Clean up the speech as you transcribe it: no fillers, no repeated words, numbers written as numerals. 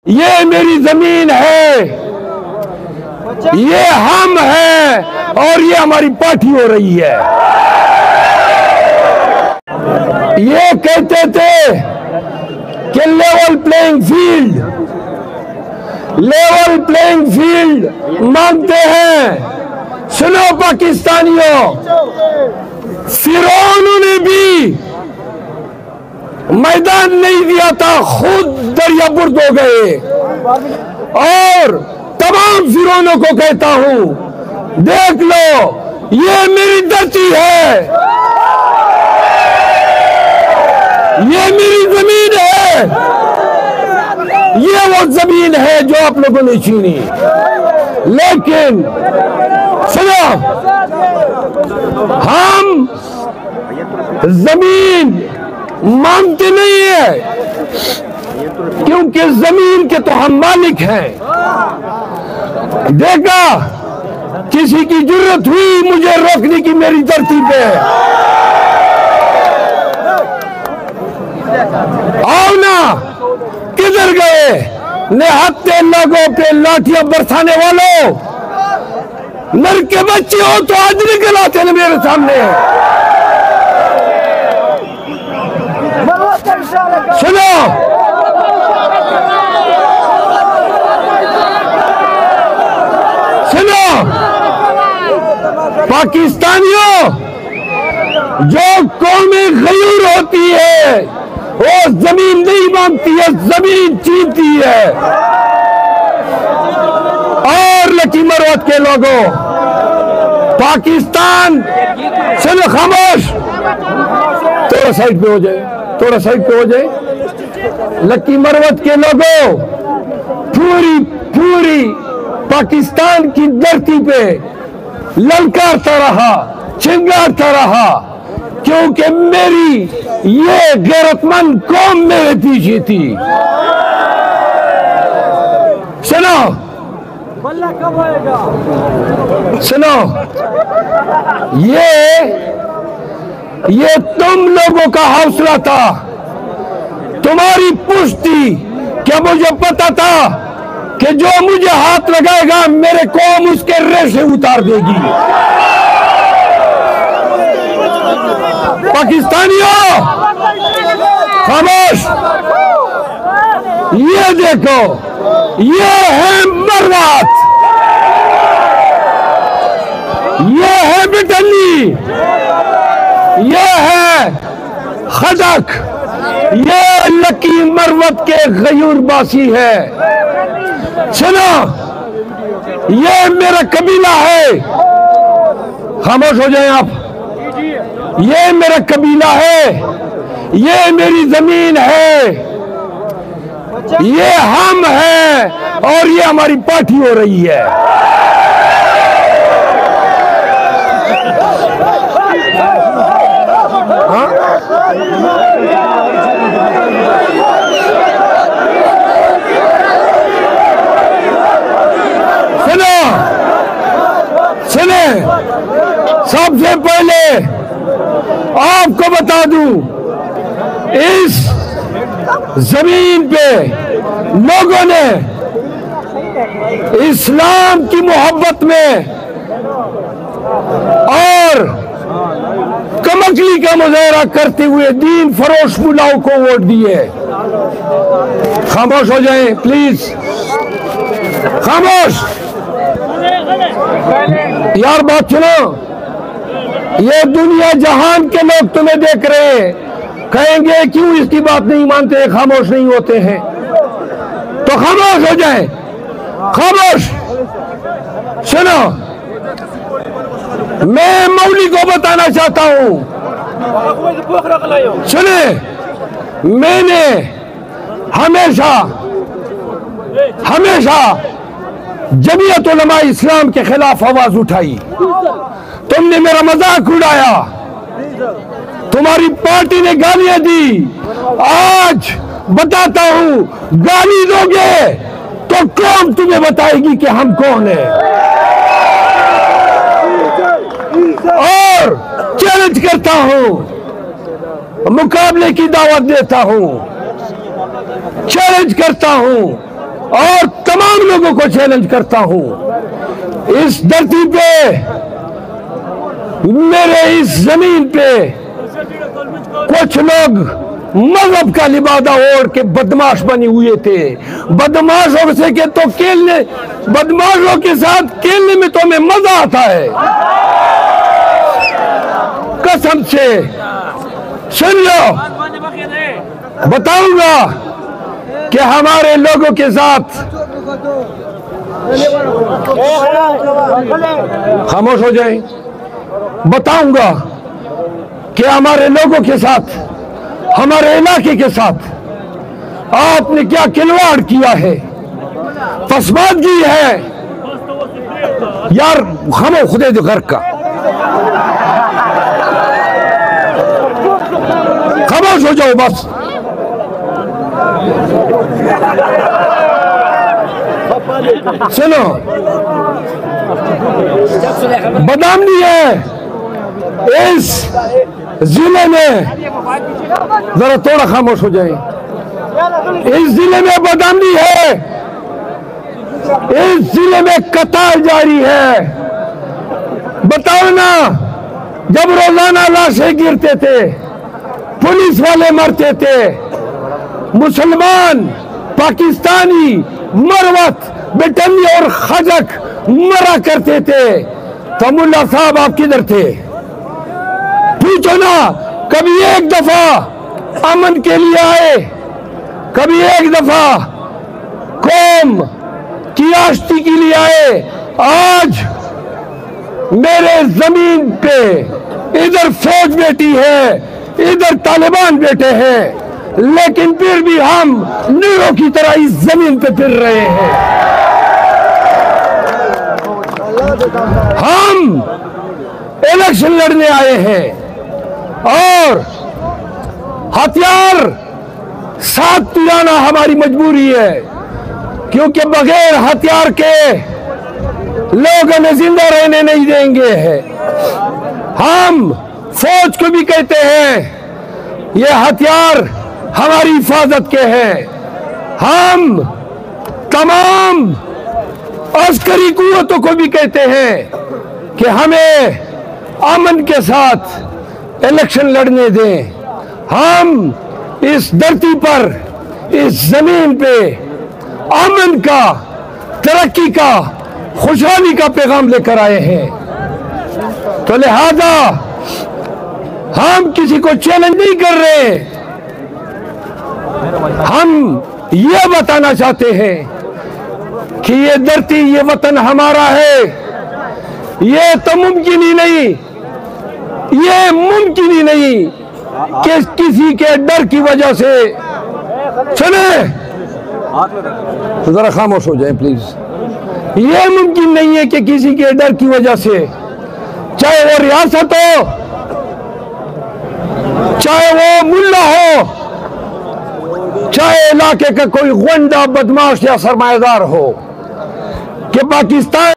ये मेरी जमीन है, ये हम हैं और ये हमारी पार्टी हो रही है। ये कहते थे कि लेवल प्लेइंग फील्ड मांगते हैं। सुनो पाकिस्तानियों, फिरौन ने भी मैदान नहीं दिया था, खुद दरिया बुर्द हो गए। और तमाम फिरौनों को कहता हूं, देख लो ये मेरी धरती है, ये मेरी जमीन है, ये वो जमीन है जो आप लोगों ने छीनी। लेकिन सुनो, हम जमीन मांगते नहीं है, क्योंकि जमीन के तो हम मालिक हैं। देखा किसी की जरूरत हुई मुझे रोकने की मेरी धरती पे, आओ ना, किधर गए निहत्ते लोगों पे लाठियां बरसाने वालों? नर के बच्चे हो तो आज निकल आते ना मेरे सामने। सुनो, सुनो पाकिस्तानियों, जो कौमें गयूर होती है वो जमीन नहीं मांगती है, जमीन छीनती है। और लकी मरवत के लोगों, पाकिस्तान, सुनो खामोश, थोड़ा साइड पे हो जाए, थोड़ा साइड पे हो जाए। लकी मरवत के लोगों, पूरी पाकिस्तान की धरती पे ललकारता रहा, चिंगारता रहा, क्योंकि मेरी ये गैरतमंद कौम मेरे पीछे थी। सुनो, सुनो, ये तुम लोगों का हौसला था, तुम्हारी पुष्टि। क्या मुझे पता था कि जो मुझे हाथ लगाएगा मेरे कौम उसके रेशे उतार देगी? पाकिस्तानियों खामोश, ये देखो, ये है मरवत, ये है बिटली, ये है खदक, ये लकी मरवत के गयूरबासी है। सुनो, ये मेरा कबीला है। खामोश हो जाएं आप। ये मेरा कबीला है, ये मेरी जमीन है, ये हम हैं और ये हमारी पार्टी हो रही है। हाँ? सुनो, सुने, सबसे पहले आपको बता दूं, इस जमीन पे लोगों ने इस्लाम की मोहब्बत में और कमकली का मुजाहरा करते हुए दीन फरोश मुलाओं को वोट दिए। खामोश हो जाएं प्लीज, खामोश। यार बात सुनो, ये दुनिया जहान के लोग तुम्हें देख रहे हैं, कहेंगे क्यों इसकी बात नहीं मानते, खामोश नहीं होते हैं? तो खामोश हो जाएं, खामोश। सुनो, मैं मौली को बताना चाहता हूं, सुने, मैंने हमेशा जमीयत उलमा इस्लाम के खिलाफ आवाज उठाई। तुमने मेरा मजाक उड़ाया, तुम्हारी पार्टी ने गालियां दी। आज बताता हूं, गाली दोगे तो कौन तुम्हें बताएगी कि हम कौन है। और चैलेंज करता हूं, मुकाबले की दावत देता हूं, चैलेंज करता हूं, और तमाम लोगों को चैलेंज करता हूं, इस धरती पे, मेरे इस जमीन पे कुछ लोग मजहब का लिबादा ओढ़ के बदमाश बने हुए थे। बदमाशों से के तो खेलने, बदमाशों के साथ खेलने में तो हमें मजा आता है। कसम से सुन लो, बताऊंगा कि हमारे लोगों के साथ, खामोश हो जाए, बताऊंगा कि हमारे लोगों के साथ, हमारे इलाके के साथ आपने क्या खिलवाड़ किया है, पसमानदगी है। यार हमें खुदे जो घर का, खामोश हो जाओ बस। सुनो, बदामनी है इस जिले में, जरा थोड़ा खामोश हो जाए, इस जिले में बदामनी है, इस जिले में कतार जारी है। बताओ ना, जब रोजाना लाशें गिरते थे, पुलिस वाले मरते थे, मुसलमान, पाकिस्तानी, मरवत, बेटनी और खजक मरा करते थे, तो मुल्ला साहब आप किधर थे? पूछो ना, कभी एक दफा अमन के लिए आए, कभी एक दफा कौम की आश्ती के लिए आए। आज मेरे जमीन पे इधर फौज बैठी है, इधर तालिबान बैठे हैं, लेकिन फिर भी हम नीरों की तरह इस जमीन पे फिर रहे हैं। हम इलेक्शन लड़ने आए हैं और हथियार साथ लाना हमारी मजबूरी है, क्योंकि बगैर हथियार के लोग हमें जिंदा रहने नहीं देंगे। हम फौज को भी कहते हैं ये हथियार हमारी हिफाजत के हैं। हम तमाम अस्करी कुव्वतों को भी कहते हैं कि हमें अमन के साथ इलेक्शन लड़ने दें। हम इस धरती पर, इस जमीन पे अमन का, तरक्की का, खुशहाली का पैगाम लेकर आए हैं। तो लिहाजा हम किसी को चैलेंज नहीं कर रहे, हम ये बताना चाहते हैं कि ये धरती, ये वतन हमारा है। ये तो मुमकिन ही नहीं, ये मुमकिन ही नहीं कि किसी के डर की वजह से, सुने, जरा खामोश हो जाए प्लीज। ये मुमकिन नहीं है कि किसी के डर की वजह से, चाहे वो रियासत हो, चाहे वो मुल्ला हो, चाहे इलाके का कोई गुंडा, बदमाश या सरमाएदार हो, कि पाकिस्तान